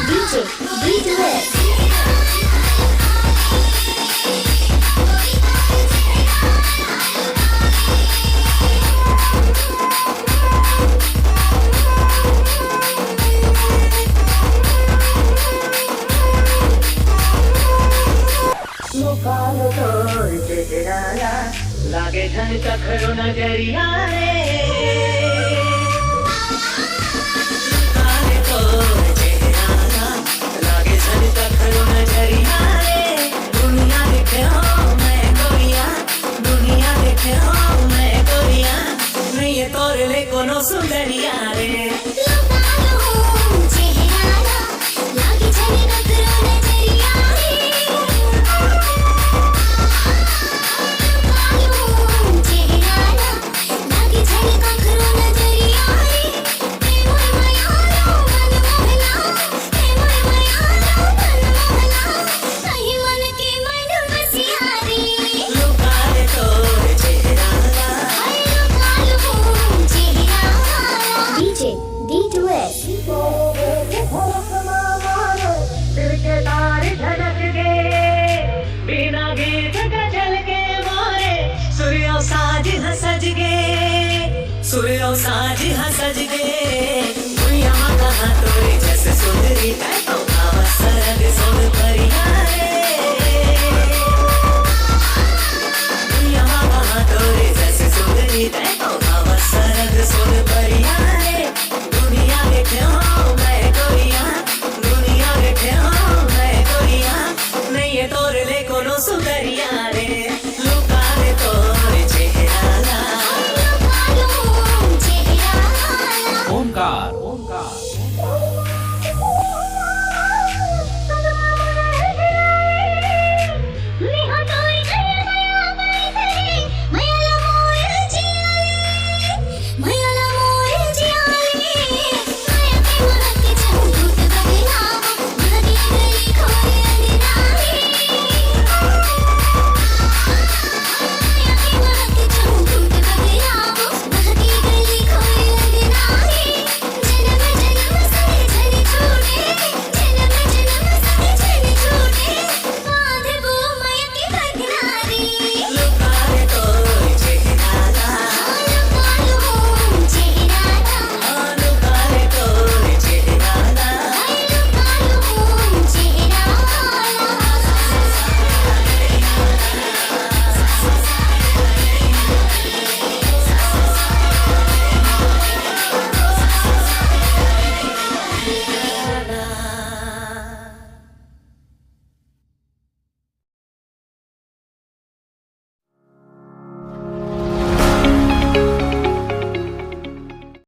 DJ, B2S. मुकालो तो चेहरा लागे झन चखरो नजरिया रे मुकालो तो चेहरा लागे झन चखरो नजरिया रे दुनिया देखे हो मैं गोरिया दुनिया देखे हो मैं गोरिया नहीं ये तोरे ले कोनो सुंदरिया रे सूर्यों साज हंसज गे दुनिया कहाँ तोरे जैसे सुंदरी तै तो सरग सोन परिया